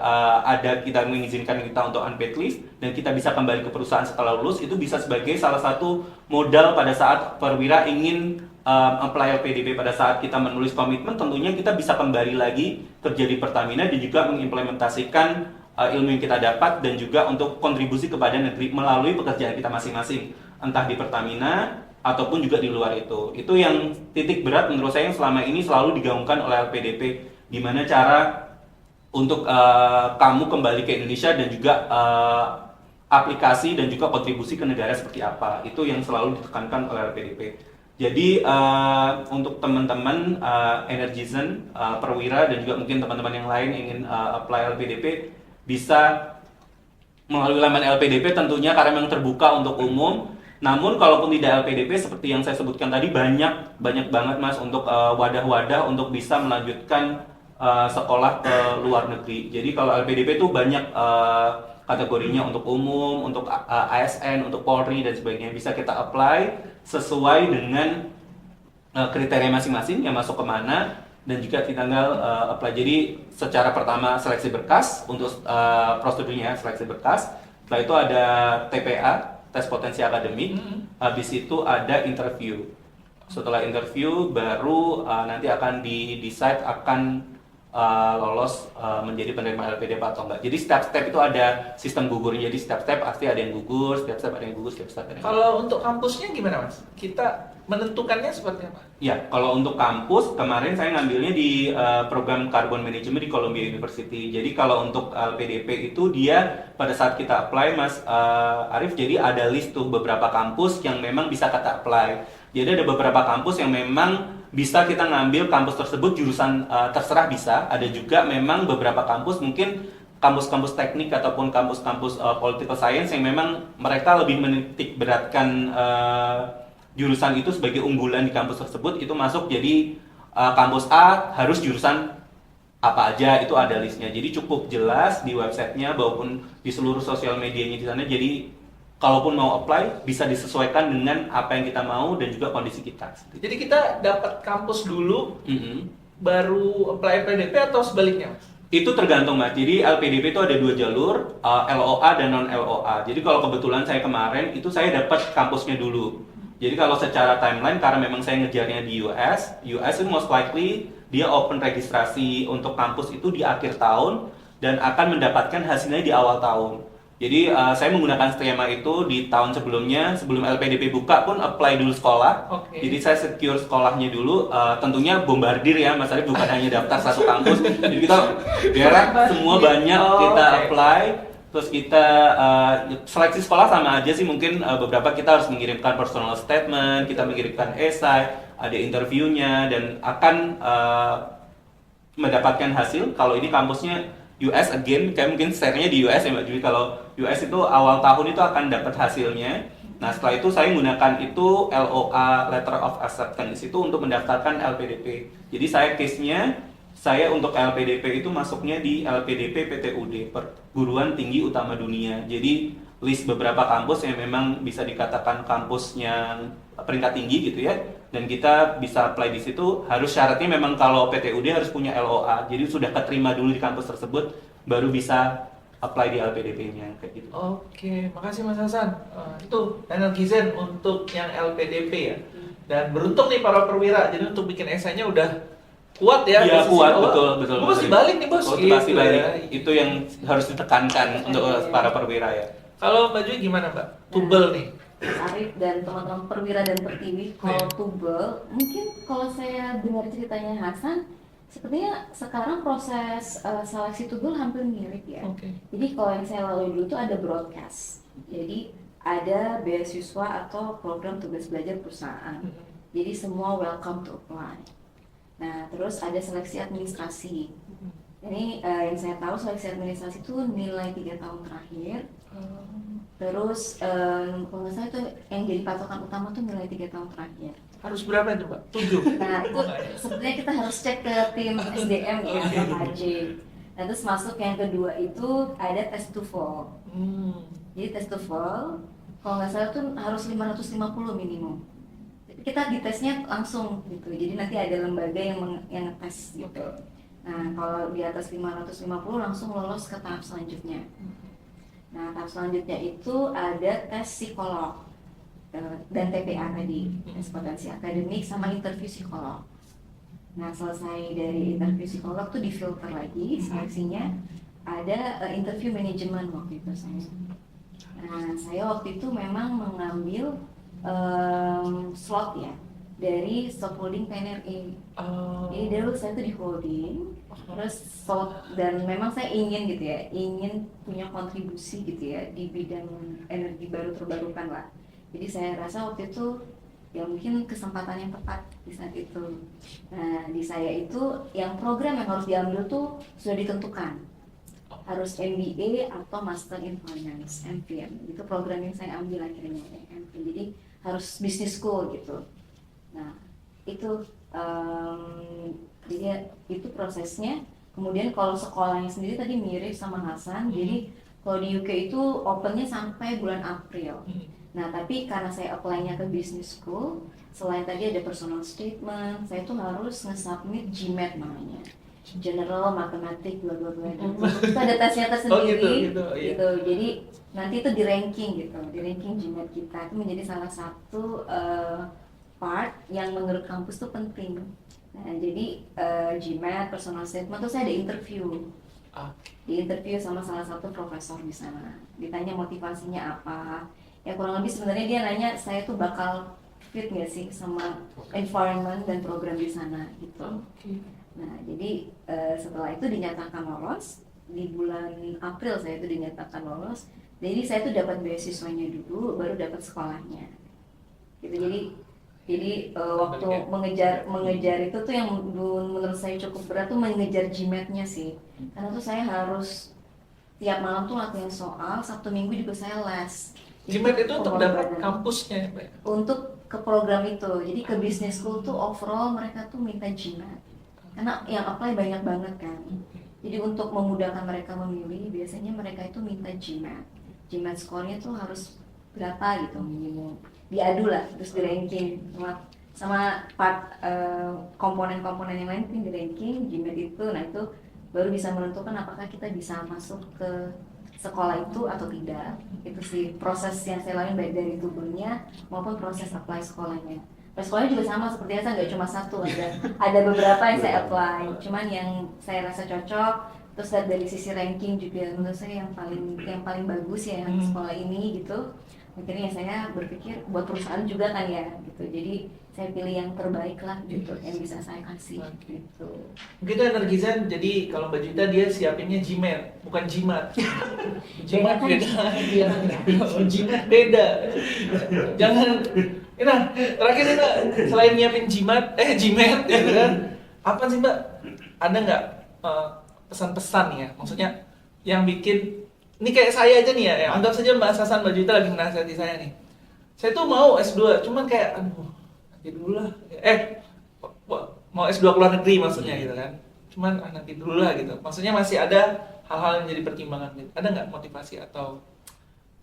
kita mengizinkan kita untuk unpaid leave dan kita bisa kembali ke perusahaan setelah lulus, itu bisa sebagai salah satu modal pada saat perwira ingin apply LPDP. Pada saat kita menulis komitmen, tentunya kita bisa kembali lagi kerja di Pertamina dan juga mengimplementasikan ilmu yang kita dapat dan juga untuk kontribusi kepada negeri melalui pekerjaan kita masing-masing, entah di Pertamina ataupun juga di luar itu. Itu yang titik berat menurut saya yang selama ini selalu digaungkan oleh LPDP. Gimana cara untuk kamu kembali ke Indonesia dan juga aplikasi dan juga kontribusi ke negara seperti apa. Itu yang selalu ditekankan oleh LPDP. Jadi untuk teman-teman Energizen, perwira dan juga mungkin teman-teman yang lain ingin apply LPDP, bisa melalui laman LPDP tentunya karena memang terbuka untuk umum. Namun kalaupun tidak LPDP, seperti yang saya sebutkan tadi, banyak banget Mas untuk wadah-wadah untuk bisa melanjutkan sekolah ke luar negeri. Jadi kalau LPDP itu banyak kategorinya, untuk umum, untuk ASN, untuk Polri dan sebagainya. Bisa kita apply sesuai dengan kriteria masing-masing yang masuk kemana dan juga tinggal apply. Jadi secara pertama seleksi berkas untuk prosedurnya seleksi berkas. Setelah itu ada TPA, tes potensi akademik. Habis itu ada interview. Setelah interview baru nanti akan di-decide akan lolos menjadi penerima LPDP atau enggak. Jadi setiap step itu ada sistem gugurnya. Jadi setiap step pasti ada yang gugur, setiap step ada yang gugur, setiap step ada yang gugur. Kalau untuk kampusnya gimana Mas? Kita menentukannya seperti apa? Ya, kalau untuk kampus kemarin saya ngambilnya di program Carbon Management di Columbia University. Jadi kalau untuk LPDP itu dia pada saat kita apply Mas Arif, jadi ada list tuh beberapa kampus yang memang bisa kita apply. Jadi ada beberapa kampus yang memang bisa kita ngambil kampus tersebut jurusan terserah bisa. Ada juga memang beberapa kampus mungkin kampus-kampus teknik ataupun kampus-kampus political science yang memang mereka lebih menitik beratkan jurusan itu sebagai unggulan di kampus tersebut itu masuk. Jadi kampus A harus jurusan apa aja itu ada listnya. Jadi cukup jelas di websitenya maupun di seluruh sosial medianya di sana. Jadi kalaupun mau apply bisa disesuaikan dengan apa yang kita mau dan juga kondisi kita. Jadi kita dapat kampus dulu, baru apply LPDP atau sebaliknya, Mas? Itu tergantung Mas. Jadi LPDP itu ada 2 jalur, LOA dan non LOA. Jadi kalau kebetulan saya kemarin itu saya dapat kampusnya dulu. Jadi kalau secara timeline karena memang saya ngejarnya di US itu most likely dia open registrasi untuk kampus itu di akhir tahun dan akan mendapatkan hasilnya di awal tahun. Jadi saya menggunakan skema itu di tahun sebelumnya, sebelum LPDP buka pun apply dulu sekolah. Okay. Jadi saya secure sekolahnya dulu, tentunya bombardir ya Mas Arif, bukan hanya daftar satu kampus. Jadi kita berak semua banyak, kita apply, terus kita seleksi sekolah sama aja sih, mungkin beberapa kita harus mengirimkan personal statement, kita mengirimkan esai, ada interviewnya, dan akan mendapatkan hasil. Kalau ini kampusnya US again, kayak mungkin share-nya di US ya Mbak Juli. Kalau US itu awal tahun itu akan dapat hasilnya. Nah setelah itu saya menggunakan itu LOA, Letter of Acceptance itu untuk mendaftarkan LPDP. Jadi saya case-nya, saya untuk LPDP itu masuknya di LPDP PTUD, Perguruan Tinggi Utama Dunia. Jadi list beberapa kampus yang memang bisa dikatakan kampus yang peringkat tinggi gitu ya. Dan kita bisa apply di situ. Harus syaratnya memang kalau PTUD harus punya LOA. Jadi sudah keterima dulu di kampus tersebut, baru bisa apply di LPDP-nya kayak gitu. Oke, makasih Mas Hasan. Itu Energizen untuk yang LPDP ya. Dan beruntung nih para perwira. Jadi untuk bikin esainya udah kuat ya. Iya kuat, betul. Bos dibalik nih bos. Gitu, pasti balik. Itu yang harus ditekankan untuk para perwira ya. Kalau Mbak Jui gimana Mbak? Tubel nih. Arif dan teman-teman perwira dan pertiwi, kalau tubel, mungkin kalau saya dengar ceritanya Hasan, sepertinya sekarang proses seleksi tubel hampir mirip ya. Okay. Jadi kalau yang saya lalui dulu itu ada broadcast. Jadi ada beasiswa atau program tugas belajar perusahaan. Jadi semua welcome to apply. Nah, terus ada seleksi administrasi. Ini yang saya tahu seleksi administrasi itu nilai 3 tahun terakhir. Terus kalau nggak salah itu yang jadi patokan utama tuh nilai 3 tahun terakhir. Harus berapa itu Mbak? 7? Nah itu sebenarnya kita harus cek ke tim SDM ya, KJ. Nah terus masuk yang kedua itu ada tes TOEFL. Jadi tes TOEFL kalau nggak salah tuh harus 550 minimum. Kita ditesnya langsung gitu, jadi nanti ada lembaga yang ngetes gitu. Nah kalau di atas 550 langsung lolos ke tahap selanjutnya. Nah tahap selanjutnya itu ada tes psikolog dan TPA tadi, tes potensi akademik sama interview psikolog. Nah selesai dari interview psikolog tuh difilter lagi seleksinya, ada interview manajemen waktu itu saya. Nah saya waktu itu memang mengambil slot ya dari stock holding PNRI. Jadi dulu saya tuh di holding, terus slot, dan memang saya ingin gitu ya, ingin punya kontribusi gitu ya di bidang energi baru terbarukan lah. Jadi saya rasa waktu itu ya mungkin kesempatan yang tepat di saat itu. Nah di saya itu yang program yang harus diambil tuh sudah ditentukan, harus MBA atau Master in Finance (MPM). Itu program yang saya ambil akhirnya ya, MPM. Jadi harus business school gitu. Nah itu jadi itu prosesnya. Kemudian kalau sekolahnya sendiri tadi mirip sama Hasan. Jadi kalau di UK itu opennya sampai bulan April. Nah tapi karena saya apply-nya ke business school, selain tadi ada personal statement, saya tuh harus nge-submit GMAT namanya, General Mathematics bla bla bla. Itu ada tesnya tersendiri gitu. Jadi nanti itu di ranking gitu, di ranking GMAT kita itu menjadi salah satu part yang menurut kampus tuh penting. Nah, jadi GMAT, personal statement tuh saya ada interview. Di interview sama salah satu profesor di sana. Ditanya motivasinya apa. Ya kurang lebih sebenarnya dia nanya saya tuh bakal fit nggak sih sama environment dan program di sana gitu. Nah, jadi setelah itu dinyatakan lolos di bulan April saya itu dinyatakan lolos. Jadi saya tuh dapat beasiswanya dulu, baru dapat sekolahnya. Gitu. Jadi waktu mengejar itu tuh yang menurut saya cukup berat tuh mengejar GMAT-nya sih. Karena tuh saya harus tiap malam tuh latihan soal, Sabtu Minggu juga saya les. GMAT itu untuk dapat kampusnya ya, Mbak? Untuk ke program itu. Jadi ke business school tuh overall mereka tuh minta GMAT. Karena yang apply banyak banget kan. Jadi untuk memudahkan mereka memilih, biasanya mereka itu minta GMAT. GMAT score-nya tuh harus berapa gitu minimum. Diadu lah, terus di ranking sama part komponen-komponen yang lain di ranking, GMAT itu, nah itu baru bisa menentukan apakah kita bisa masuk ke sekolah itu atau tidak. Itu sih proses yang saya lalui baik dari tubuhnya maupun proses apply sekolahnya. Apply sekolahnya juga sama seperti biasa, nggak cuma satu, ada beberapa yang saya apply. Cuman yang saya rasa cocok, terus dari sisi ranking juga menurut saya yang paling bagus ya yang sekolah ini gitu. Akhirnya saya berpikir buat perusahaan juga kan ya gitu, jadi saya pilih yang terbaik lah gitu yang bisa saya kasih gitu. Begitu Energizen, jadi kalau Mbak Juwita dia siapinnya GMAT, bukan GMAT. GMAT beda. GMAT beda. Jangan. Nah, terakhir nih Mbak, selain nyiapin GMAT ya kan, apa sih Mbak? Ada nggak pesan-pesan ya? Maksudnya yang bikin ini kayak saya aja nih ya, anggap saja Mbak Sasan, Mbak Juwita lagi menasihati saya nih. Saya tuh mau S2, cuman kayak nanti dulu lah. Mau S2 ke luar negeri maksudnya gitu kan. Cuman nanti dulu lah gitu. Maksudnya masih ada hal-hal yang jadi pertimbangan gitu. Ada nggak motivasi atau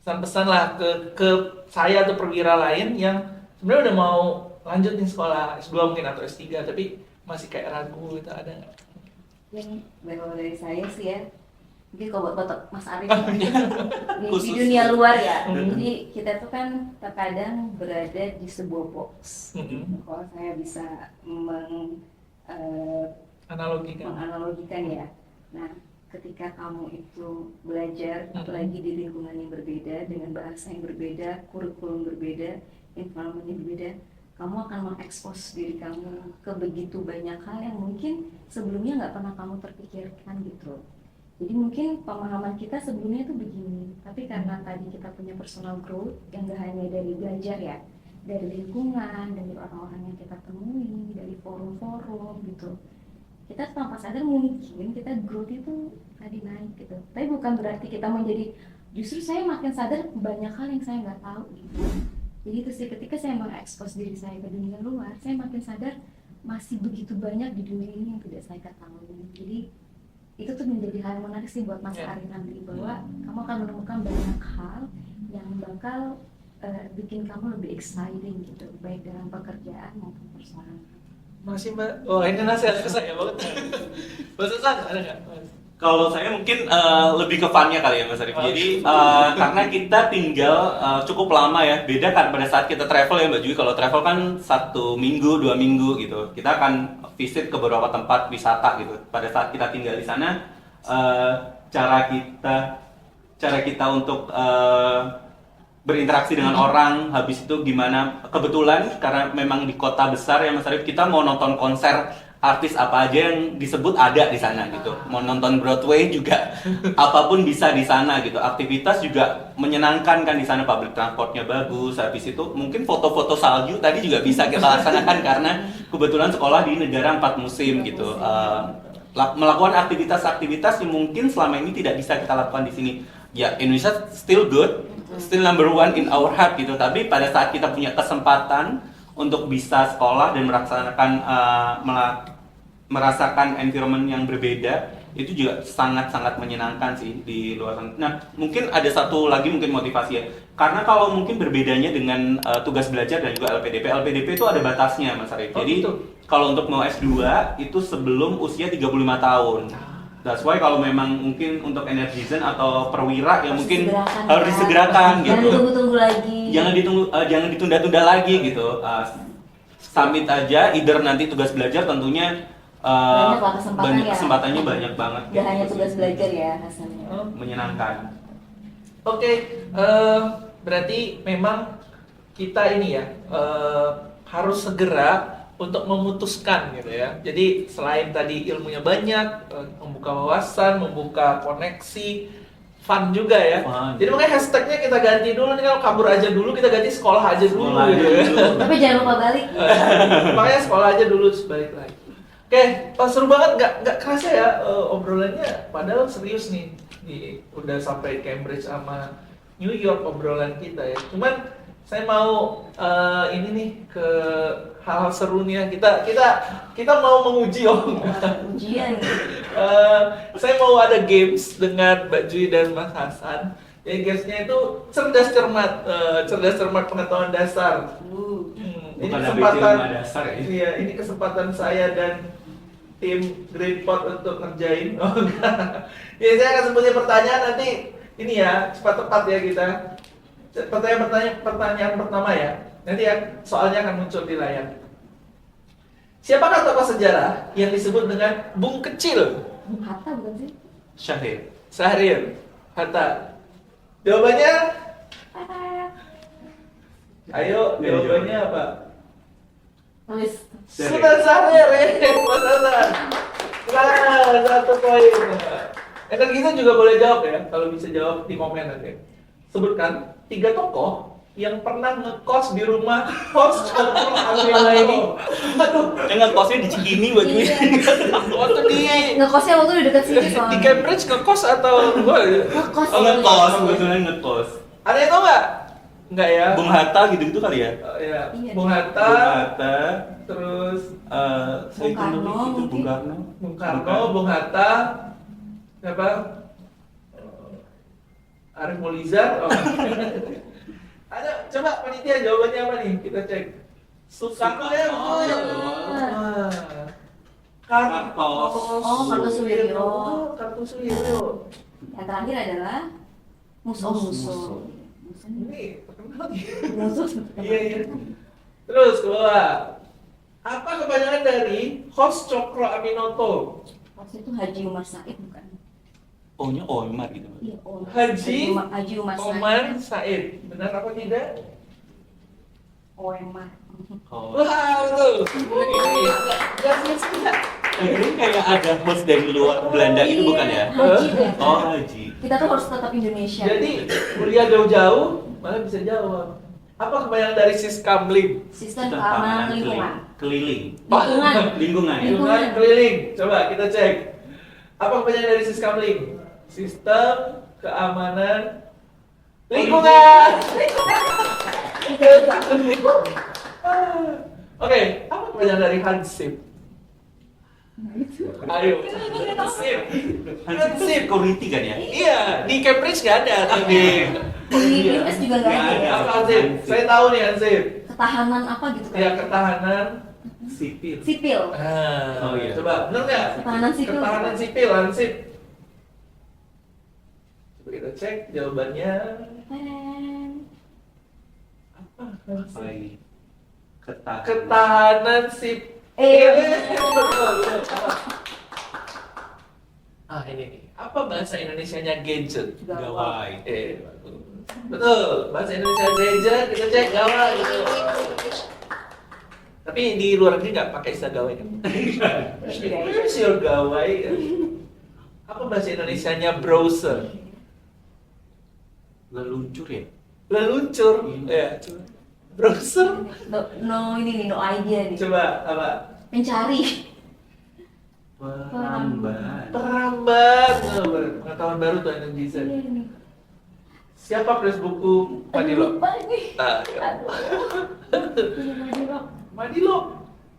pesan-pesan lah ke saya atau perwira lain yang sebenarnya udah mau lanjut nih sekolah S2 mungkin atau S3 tapi masih kayak ragu gitu, ada nggak? Yang dari saya sih ya, mungkin kalau buat Mas Arif di dunia luar ya, jadi kita tuh kan terkadang berada di sebuah box. Kalau saya bisa menganalogikan ya, nah ketika kamu itu belajar apalagi di lingkungan yang berbeda dengan bahasa yang berbeda, kurikulum berbeda, environment yang berbeda, kamu akan mengekspos diri kamu ke begitu banyak hal yang mungkin sebelumnya nggak pernah kamu terpikirkan gitu. Jadi mungkin pemahaman kita sebelumnya itu begini, tapi karena tadi kita punya personal growth yang gak hanya dari belajar ya, dari lingkungan, dari orang-orang yang kita temui, dari forum-forum gitu. Kita tanpa sadar mungkin kita growth itu tadi naik gitu. Tapi bukan berarti kita menjadi, justru saya makin sadar banyak hal yang saya nggak tahu gitu. Jadi itu sih ketika saya mengekspos diri saya ke dunia luar, saya makin sadar masih begitu banyak di dunia ini yang tidak saya ketahui. Jadi itu tuh menjadi hal yang menarik sih buat Mas Arif nanti, bahwa kamu akan menemukan banyak hal yang bakal bikin kamu lebih exciting gitu, baik dalam pekerjaan maupun personal. Masih Mbak, wah ini nasihat ke saya banget. Mas Sasan, ada nggak? Kalau saya mungkin lebih ke fun-nya kali ya Mas Arif. Jadi karena kita tinggal cukup lama ya, beda kan pada saat kita travel ya Mbak Juwi. Kalau travel kan 1 minggu, 2 minggu gitu. Kita akan visit ke beberapa tempat wisata gitu. Pada saat kita tinggal di sana, cara kita untuk berinteraksi dengan orang, habis itu gimana? Kebetulan karena memang di kota besar ya Mas Arif, kita mau nonton konser artis apa aja yang disebut ada di sana gitu. Mau nonton Broadway juga apapun bisa di sana gitu. Aktivitas juga menyenangkan kan di sana, public transportnya bagus. Habis itu mungkin foto-foto salju tadi juga bisa kita laksanakan karena kebetulan sekolah di negara 4 musim gitu. Melakukan aktivitas-aktivitas yang mungkin selama ini tidak bisa kita lakukan di sini. Ya, Indonesia still good, still number 1 in our heart gitu. Tapi pada saat kita punya kesempatan untuk bisa sekolah dan merasakan environment yang berbeda, itu juga sangat-sangat menyenangkan sih di luar sana. Nah, mungkin ada satu lagi mungkin motivasi ya. Karena kalau mungkin berbedanya dengan tugas belajar dan juga LPDP itu ada batasnya Mas Arif. Jadi kalau untuk mau S2 itu sebelum usia 35 tahun. That's why kalau memang mungkin untuk Energizen atau perwira ya mungkin harus disegerakan gitu. Jangan ditunggu-tunggu lagi. Jangan ditunda-tunda lagi gitu. summit aja, either nanti tugas belajar tentunya Banyak lah kesempatan ya. kesempatannya banyak banget. Gak hanya tugas belajar ya hasilnya. Menyenangkan. Oke, berarti memang kita ini ya harus segera untuk memutuskan gitu ya. Jadi selain tadi ilmunya banyak, membuka wawasan, membuka koneksi, fun juga ya. Fun. Jadi makanya hashtagnya kita ganti dulu nih, kalau kabur aja dulu kita ganti sekolah aja dulu Sekolah gitu aja ya. dulu. Tapi jangan lupa balik. Makanya sekolah aja dulu terus balik lagi. Oke, seru banget, nggak kerasa ya obrolannya, padahal serius nih, udah sampai Cambridge sama New York obrolan kita ya. Cuman saya mau ini nih ke hal-hal serunya, kita mau menguji Ujian. Saya mau ada games dengan Mbak Jui dan Mas Hasan. Jadi gamesnya itu cerdas cermat pengetahuan dasar. Ini Bukan kesempatan ABCD dasar ya? Iya, ini kesempatan saya dan tim Greenpot untuk ngerjain. Oh enggak. Ya, saya akan sebutin pertanyaan nanti ini ya, cepat-cepat ya kita. Pertanyaan pertama ya. Nanti ya soalnya akan muncul di layar. Siapakah tokoh sejarah yang disebut dengan Bung Kecil? Hatta bukan sih? Syahrir. Hatta. Jawabannya? Ayo, jawabannya apa? Tulis. Sudah Syahrir ya, Mas Hasan. Nah, 1 poin. Kita juga boleh jawab ya, kalau bisa jawab di komen nanti. Sebutkan 3 tokoh yang pernah ngekos di rumah host Cokro Aminoto ini. Aduh, Ngekosnya di Cikini Mbak Jui. waktu di Ngekosnya waktu di dekat sini di soalnya. Cambridge ngekos atau gua ya? Ngekos. Oh ngekos, kebetulan ngekos. Ada yang tau nggak? Nggak ya? Bung Hatta gitu-gitu kali ya? Iya. Iya, Bung dia. Hatta, Bung Hatta, terus Bung Karno Bung mungkin. Karno. Bung Karno, Bung Hatta, siapa? Arif Mulizar. Oh. Ada, coba panitia jawabannya apa nih? Kita cek. Soekarno ya, betul. Ah. Kartos. Oh, Kartosuwiryo. Kartosuwiryo. Yang terakhir adalah musuh. Ini terkenal nih. Musuh. Iya, iya. Terus ke bawah. Apa kepanjangan dari host Cokro Aminoto? Maksudnya itu Haji Umar Said bukan? O-nya Omar gitu. Iya, Om. Haji Haji Umar Said. Omar Said. Benar apa tidak? Omar. Oh. Wah, betul. Gak sia-sia. Ini kayak ada host dari luar Belanda itu bukan ya? Haji deh. Oh Haji. Kita tuh harus tetap Indonesia. Jadi kuliah jauh-jauh malah bisa jawab. Apa kepanjangan dari Siskamling? Sistem keamanan lingkungan. Keliling. Lingkungan. Ya? Lingkungan keliling. Coba kita cek. Apa kepanjangan dari Siskamling? Sistem keamanan lingkungan. Oke, apa kepanjangan dari Hansip? Ayo, Hansip. Hansip security kan ya? Iya, di Cambridge nggak ada tapi. Di US juga nggak Nggak ada. ada. Apa Hansip? Saya tahu nih Hansip. Ketahanan apa gitu kan? Ya, ketahanan. Sipil. Sipil. Ah, Oh, iya. coba bener nggak? Ketahanan sipil. Ketahanan sipil, Hansip. Coba kita cek jawabannya. Apa? Apa ini? Ketahanan sipil. Betul, betul. Ah, ini nih. Apa bahasa Indonesianya gadget? Gawai. Bagus. Betul, bahasa Indonesia gadget, kita cek gawai. Tapi di luar negeri nggak pakai istilah gawai kan? Where's your gawai? Apa bahasa Indonesianya browser? Leluncur ya? Leluncur. Ya. Browser. No ini nih, no idea nih. Coba apa? Mencari. Perambat. Perambat. Pengetahuan baru tuh netizen. Iya nih. Siapa penulis buku Madilog? Lupa nih. Ah, ya. Ini Madilog. Madilog.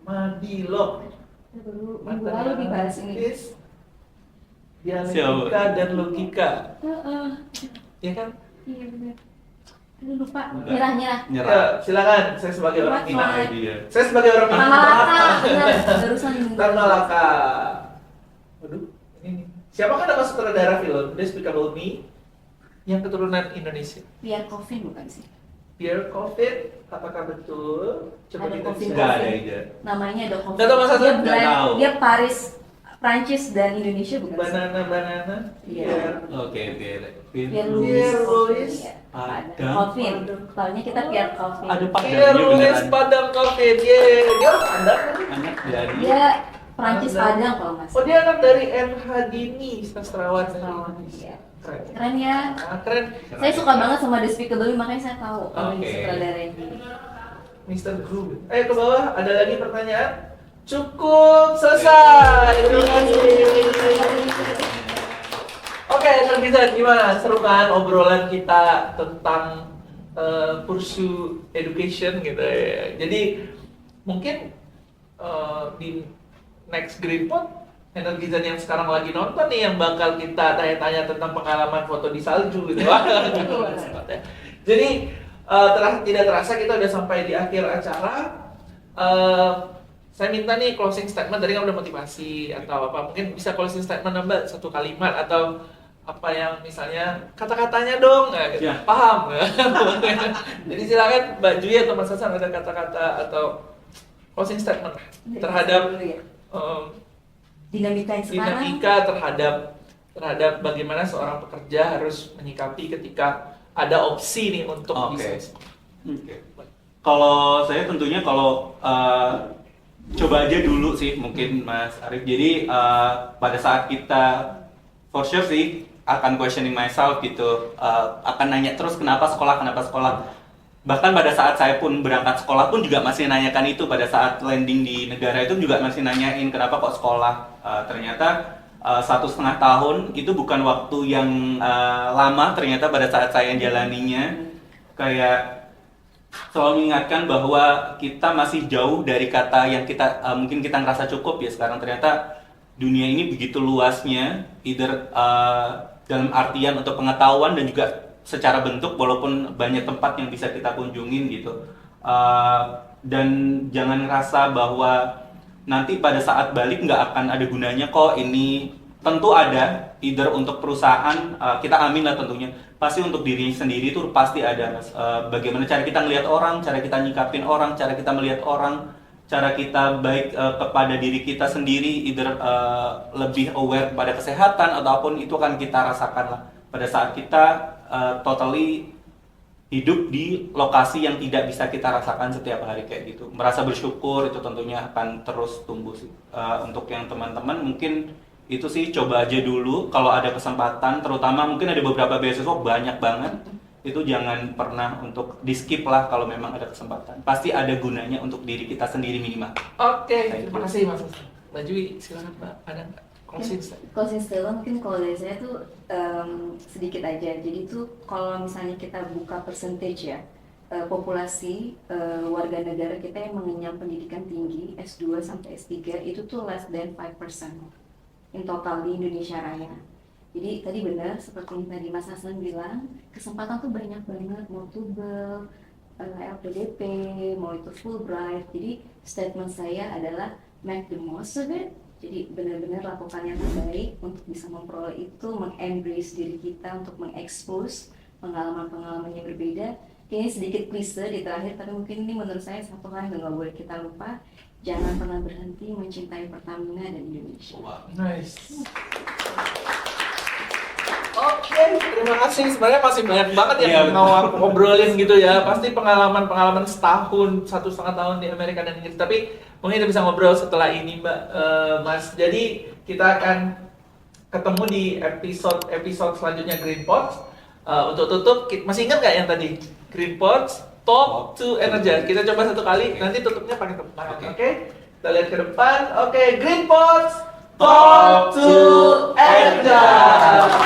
Madilog. Minggu lalu dibahas ini. Matematis, dialektika dan logika. Ya kan? Iya benar. Aduh, lupa. Nyerah. Nyerah. Ya, silakan. Saya sebagai orang Lupa. Minang. Idea. Saya sebagai orang Mama Minang. Laka. Benar. Barusan minggu Tan lalu. Malaka. Waduh, ini nih. Siapakah nama sutradara film Despicable Me yang keturunan Indonesia? Pierre Coffin bukan sih? Dear COVID, apakah betul? Coba Ada kita COVID. share. Nggak ada ide. Namanya ada COVID. Nggak tahu, Mas Hasan? Dia Nggak blend, tahu. dia Paris, Prancis dan Indonesia bukan sih? Banana. Iya. Oke, Pierre Louis. Louis. Iya. Ada. Calvin. Soalnya kita Pierre Calvin. Ada Dear padangnya Louis beneran. Padang COVID, yeay. Dia orang Padang. Anak dari Dia Prancis Padang. Padang kalau nggak Oh, salah. dia anak dari NH Dini, sastrawan. Sastrawan, iya. Keren. Keren ya. Keren. Saya suka banget sama Despicable Me, makanya saya tahu kalau Oke. ini sutradarain ini. Mr. Groove. Ayo ke bawah, ada lagi pertanyaan? Cukup, selesai. Terima kasih. Oke, netizen, gimana? Seru kan obrolan kita tentang pursue education gitu ya. Jadi mungkin di next Green Pot, netizen yang sekarang lagi nonton nih yang bakal kita tanya-tanya tentang pengalaman foto di salju gitu. Jadi tidak terasa kita udah sampai di akhir acara. Saya minta nih closing statement, tadi kan udah motivasi atau apa, mungkin bisa closing statement Mbak, satu kalimat atau apa yang misalnya kata-katanya dong, gitu. Ya. Paham. Jadi silakan Mbak Jui atau Mas Hasan ada kata-kata atau closing statement terhadap Dulu ya. Dinamika yang sekarang. dinamika terhadap bagaimana seorang pekerja harus menyikapi ketika ada opsi nih untuk Oke. bisnis. Oke. Kalau saya tentunya kalau coba aja dulu sih mungkin Mas Arif. Jadi pada saat kita for sure sih akan questioning myself gitu, akan nanya terus kenapa sekolah. Bahkan pada saat saya pun berangkat sekolah pun juga masih nanyakan itu, pada saat landing di negara itu juga masih nanyain kenapa kok sekolah. Ternyata 1,5 tahun itu bukan waktu yang lama ternyata pada saat saya jalaninya. Kayak selalu mengingatkan bahwa kita masih jauh dari kata yang kita mungkin kita ngerasa cukup ya sekarang. Ternyata dunia ini begitu luasnya, either dalam artian untuk pengetahuan dan juga secara bentuk, walaupun banyak tempat yang bisa kita kunjungin gitu. Dan jangan ngerasa bahwa nanti pada saat balik nggak akan ada gunanya kok. Ini tentu ada, either untuk perusahaan, kita amin lah tentunya, pasti untuk diri sendiri itu pasti ada Mas. Bagaimana cara kita ngelihat orang, cara kita nyikapin orang, cara kita melihat orang, cara kita baik kepada diri kita sendiri, either lebih aware pada kesehatan ataupun itu akan kita rasakan lah pada saat kita totally hidup di lokasi yang tidak bisa kita rasakan setiap hari kayak gitu. Merasa bersyukur itu tentunya akan terus tumbuh sih. Untuk yang teman-teman mungkin itu sih coba aja dulu kalau ada kesempatan, terutama mungkin ada beberapa beasiswa banyak banget. Itu jangan pernah untuk di skip lah kalau memang ada kesempatan. Pasti ada gunanya untuk diri kita sendiri minimal. Oke, Thank terima you. kasih Mas Hasan. Mbak Jui, silakan Mbak. Ada nggak closing statement? Closing statement mungkin kalau dari saya tuh sedikit aja. Jadi tuh kalau misalnya kita buka percentage ya, populasi warga negara kita yang mengenyam pendidikan tinggi S2 sampai S3 itu tuh less than 5% in total di Indonesia Raya. Jadi tadi benar seperti yang tadi Mas Hasan bilang, kesempatan tuh banyak banget, mau Tubel, LPDP, mau itu Fulbright. Jadi statement saya adalah make the most of it. Jadi benar-benar lakukan yang terbaik untuk bisa memperoleh itu, meng-embrace diri kita untuk mengekspos pengalaman-pengalaman yang berbeda. Kayaknya sedikit klise di terakhir, tapi mungkin ini menurut saya satu hal yang nggak boleh kita lupa. Jangan pernah berhenti mencintai Pertamina dan Indonesia. Nice. Oke, terima kasih. Sebenarnya masih banyak banget yang Iya, mau aku ngobrolin gitu ya. Pasti pengalaman-pengalaman setahun, 1,5 tahun di Amerika dan Inggris. Tapi mungkin kita bisa ngobrol setelah ini, Mbak, Mas. Jadi kita akan ketemu di episode selanjutnya Green Pots. Untuk tutup, masih ingat nggak yang tadi Green Pots Talk to Energize? Kita coba satu kali. Nanti tutupnya pakai tepuk tangan. Oke. Kita lihat ke depan. Oke, Green Pots Talk to Energize.